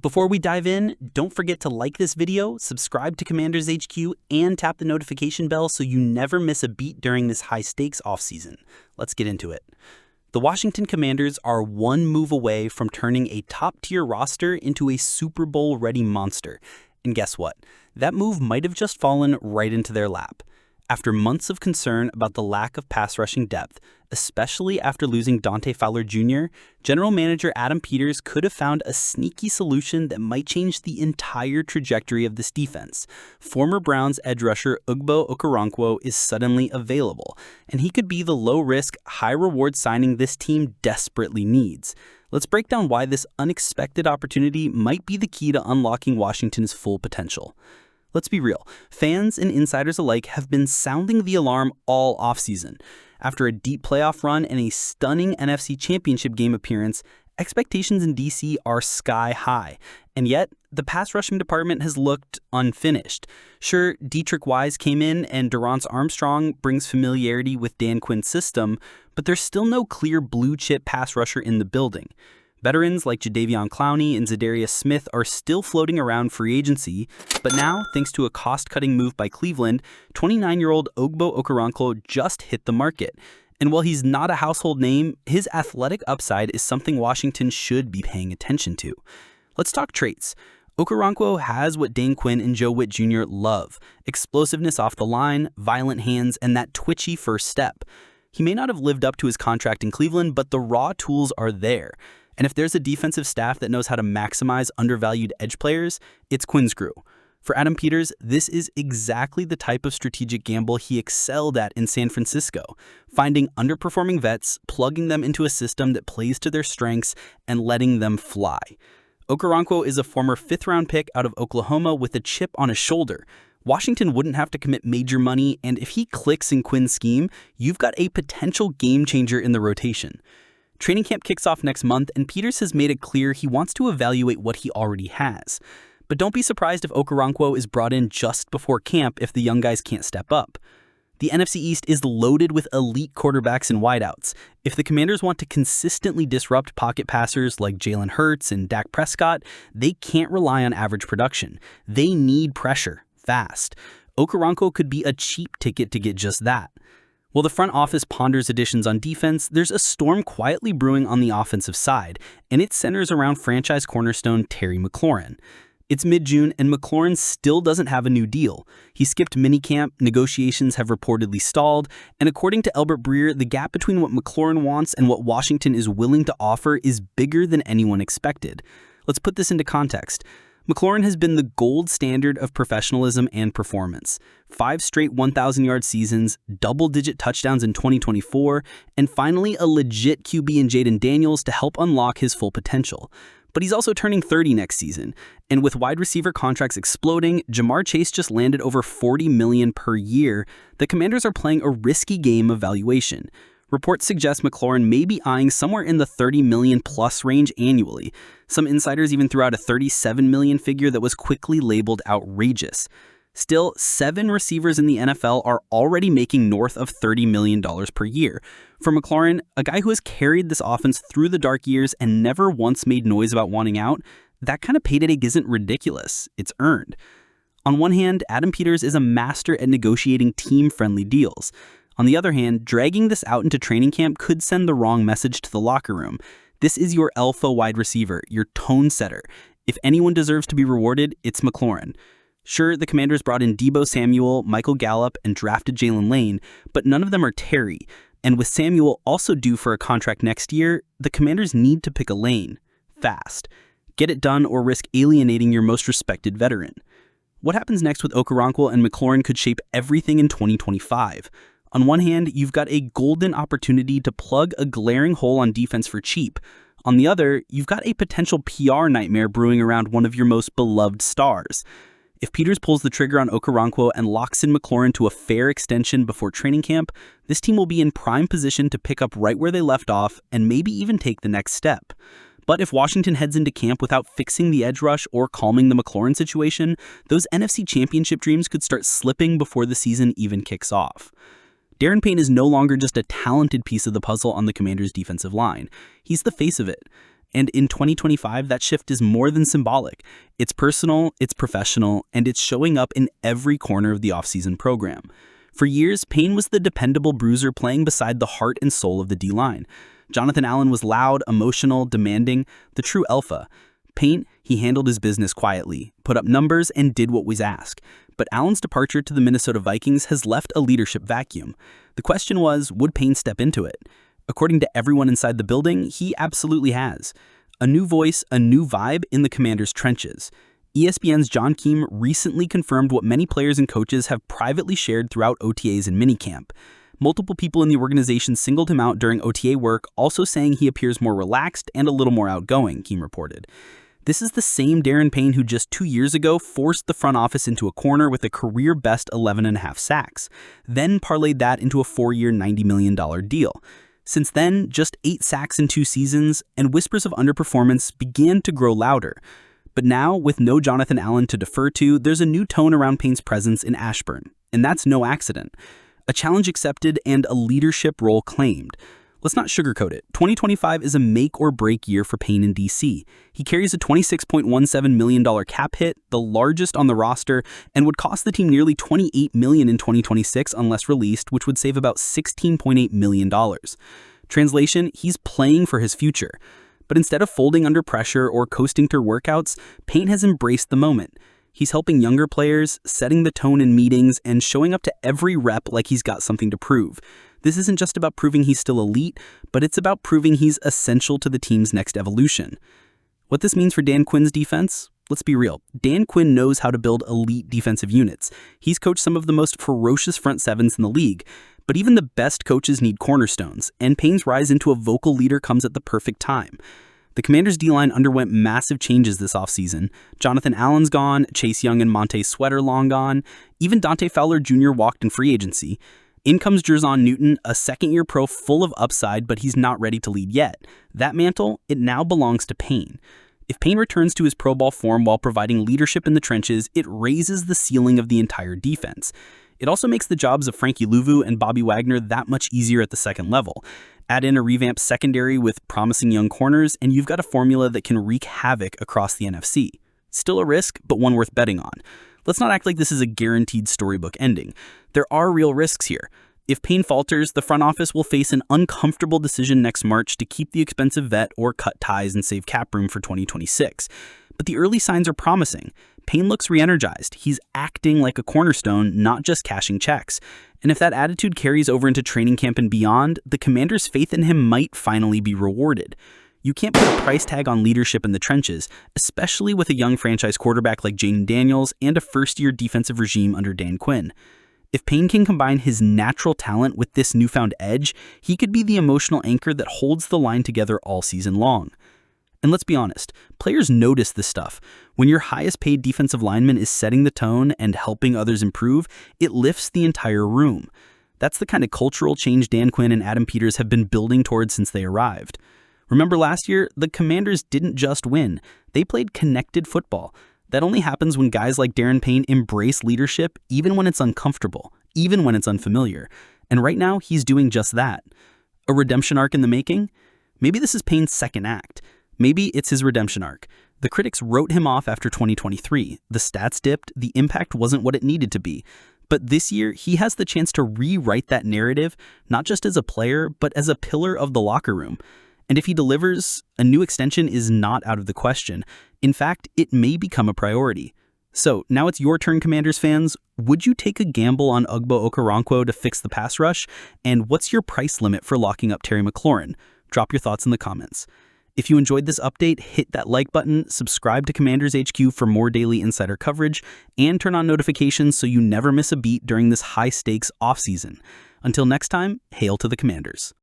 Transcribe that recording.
Before we dive in, don't forget to like this video, subscribe to Commanders HQ, and tap the notification bell so you never miss a beat during this high-stakes offseason. Let's get into it. The Washington Commanders are one move away from turning a top-tier roster into a Super Bowl-ready monster. And guess what? That move might have just fallen right into their lap. After months of concern about the lack of pass-rushing depth, especially after losing Dante Fowler Jr., General Manager Adam Peters could have found a sneaky solution that might change the entire trajectory of this defense. Former Browns edge rusher Ugbo Okoronkwo is suddenly available, and he could be the low-risk, high-reward signing this team desperately needs. Let's break down why this unexpected opportunity might be the key to unlocking Washington's full potential. Let's be real, fans and insiders alike have been sounding the alarm all offseason. After a deep playoff run and a stunning NFC Championship game appearance, expectations in DC are sky high. And yet, the pass rushing department has looked unfinished. Sure, Dietrich Wise came in and Dorrance Armstrong brings familiarity with Dan Quinn's system, but there's still no clear blue-chip pass rusher in the building. Veterans like Jadeveon Clowney and Zadarius Smith are still floating around free agency, but now, thanks to a cost-cutting move by Cleveland, 29-year-old Ugbo Okoronkwo just hit the market. And while he's not a household name, his athletic upside is something Washington should be paying attention to. Let's talk traits. Okoronkwo has what Dan Quinn and Joe Witt Jr. love: explosiveness off the line, violent hands, and that twitchy first step. He may not have lived up to his contract in Cleveland, but the raw tools are there. And if there's a defensive staff that knows how to maximize undervalued edge players, it's Quinn's crew. For Adam Peters, this is exactly the type of strategic gamble he excelled at in San Francisco, finding underperforming vets, plugging them into a system that plays to their strengths, and letting them fly. Okoronkwo is a former fifth-round pick out of Oklahoma with a chip on his shoulder. Washington wouldn't have to commit major money, and if he clicks in Quinn's scheme, you've got a potential game-changer in the rotation. Training camp kicks off next month, and Peters has made it clear he wants to evaluate what he already has. But don't be surprised if Okoronkwo is brought in just before camp if the young guys can't step up. The NFC East is loaded with elite quarterbacks and wideouts. If the Commanders want to consistently disrupt pocket passers like Jalen Hurts and Dak Prescott, they can't rely on average production. They need pressure, fast. Okoronkwo could be a cheap ticket to get just that. While the front office ponders additions on defense, there's a storm quietly brewing on the offensive side, and it centers around franchise cornerstone Terry McLaurin. It's mid-June, and McLaurin still doesn't have a new deal. He skipped minicamp, negotiations have reportedly stalled, and according to Albert Breer, the gap between what McLaurin wants and what Washington is willing to offer is bigger than anyone expected. Let's put this into context. McLaurin has been the gold standard of professionalism and performance. 5 straight 1,000-yard seasons, double-digit touchdowns in 2024, and finally a legit QB in Jaden Daniels to help unlock his full potential. But he's also turning 30 next season, and with wide receiver contracts exploding, Jamar Chase just landed over $40 million per year. The Commanders are playing a risky game of valuation. Reports suggest McLaurin may be eyeing somewhere in the $30 million-plus range annually. Some insiders even threw out a $37 million figure that was quickly labeled outrageous. Still, 7 receivers in the NFL are already making north of $30 million per year. For McLaurin, a guy who has carried this offense through the dark years and never once made noise about wanting out, that kind of payday isn't ridiculous. It's earned. On one hand, Adam Peters is a master at negotiating team-friendly deals. On the other hand, dragging this out into training camp could send the wrong message to the locker room. This is your alpha wide receiver, your tone setter. If anyone deserves to be rewarded, it's McLaurin. Sure, the Commanders brought in Deebo Samuel, Michael Gallup, and drafted Jalen Lane, but none of them are Terry. And with Samuel also due for a contract next year, the Commanders need to pick a lane. Fast. Get it done or risk alienating your most respected veteran. What happens next with Okoronkwo and McLaurin could shape everything in 2025. On one hand, you've got a golden opportunity to plug a glaring hole on defense for cheap. On the other, you've got a potential PR nightmare brewing around one of your most beloved stars. If Peters pulls the trigger on Okoronkwo and locks in McLaurin to a fair extension before training camp, this team will be in prime position to pick up right where they left off and maybe even take the next step. But if Washington heads into camp without fixing the edge rush or calming the McLaurin situation, those NFC Championship dreams could start slipping before the season even kicks off. Daron Payne is no longer just a talented piece of the puzzle on the Commanders' defensive line. He's the face of it. And in 2025, that shift is more than symbolic. It's personal, it's professional, and it's showing up in every corner of the offseason program. For years, Payne was the dependable bruiser playing beside the heart and soul of the D-line. Jonathan Allen was loud, emotional, demanding, the true alpha. Payne, he handled his business quietly, put up numbers, and did what was asked. But Allen's departure to the Minnesota Vikings has left a leadership vacuum. The question was, would Payne step into it? According to everyone inside the building, he absolutely has. A new voice, a new vibe in the Commanders' trenches. ESPN's John Keim recently confirmed what many players and coaches have privately shared throughout OTAs and minicamp. Multiple people in the organization singled him out during OTA work, also saying he appears more relaxed and a little more outgoing, Keim reported. This is the same Daron Payne who just 2 years ago forced the front office into a corner with a career-best 11.5 sacks, then parlayed that into a 4-year, $90 million deal. Since then, just 8 sacks in 2 seasons, and whispers of underperformance began to grow louder. But now, with no Jonathan Allen to defer to, there's a new tone around Payne's presence in Ashburn, and that's no accident. A challenge accepted and a leadership role claimed. Let's not sugarcoat it. 2025 is a make-or-break year for Payne in D.C. He carries a $26.17 million cap hit, the largest on the roster, and would cost the team nearly $28 million in 2026 unless released, which would save about $16.8 million. Translation, he's playing for his future. But instead of folding under pressure or coasting through workouts, Payne has embraced the moment. He's helping younger players, setting the tone in meetings, and showing up to every rep like he's got something to prove. This isn't just about proving he's still elite, but it's about proving he's essential to the team's next evolution. What this means for Dan Quinn's defense? Let's be real. Dan Quinn knows how to build elite defensive units. He's coached some of the most ferocious front sevens in the league. But even the best coaches need cornerstones, and Payne's rise into a vocal leader comes at the perfect time. The Commanders' D-line underwent massive changes this offseason. Jonathan Allen's gone, Chase Young and Montez Sweater long gone. Even Dante Fowler Jr. walked in free agency. In comes Jerzon Newton, a second-year pro full of upside, but he's not ready to lead yet. That mantle, it now belongs to Payne. If Payne returns to his Pro Bowl form while providing leadership in the trenches, it raises the ceiling of the entire defense. It also makes the jobs of Frankie Louvu and Bobby Wagner that much easier at the second level. Add in a revamped secondary with promising young corners, and you've got a formula that can wreak havoc across the NFC. Still a risk, but one worth betting on. Let's not act like this is a guaranteed storybook ending. There are real risks here. If Payne falters, the front office will face an uncomfortable decision next March to keep the expensive vet or cut ties and save cap room for 2026. But the early signs are promising. Payne looks re-energized. He's acting like a cornerstone, not just cashing checks. And if that attitude carries over into training camp and beyond, the Commanders' faith in him might finally be rewarded. You can't put a price tag on leadership in the trenches, especially with a young franchise quarterback like Jaden Daniels and a first-year defensive regime under Dan Quinn. If Payne can combine his natural talent with this newfound edge, he could be the emotional anchor that holds the line together all season long. And let's be honest, players notice this stuff. When your highest paid defensive lineman is setting the tone and helping others improve, it lifts the entire room. That's the kind of cultural change Dan Quinn and Adam Peters have been building towards since they arrived. Remember last year, the Commanders didn't just win. They played connected football. That only happens when guys like Daron Payne embrace leadership even when it's uncomfortable, even when it's unfamiliar. And right now, he's doing just that. A redemption arc in the making? Maybe this is Payne's second act. Maybe it's his redemption arc. The critics wrote him off after 2023. The stats dipped, the impact wasn't what it needed to be. But this year, he has the chance to rewrite that narrative, not just as a player, but as a pillar of the locker room. And if he delivers, a new extension is not out of the question. In fact, it may become a priority. So now it's your turn, Commanders fans. Would you take a gamble on Ugbo Okoronkwo to fix the pass rush? And what's your price limit for locking up Terry McLaurin? Drop your thoughts in the comments. If you enjoyed this update, hit that like button, subscribe to Commanders HQ for more daily insider coverage, and turn on notifications so you never miss a beat during this high-stakes offseason. Until next time, hail to the Commanders.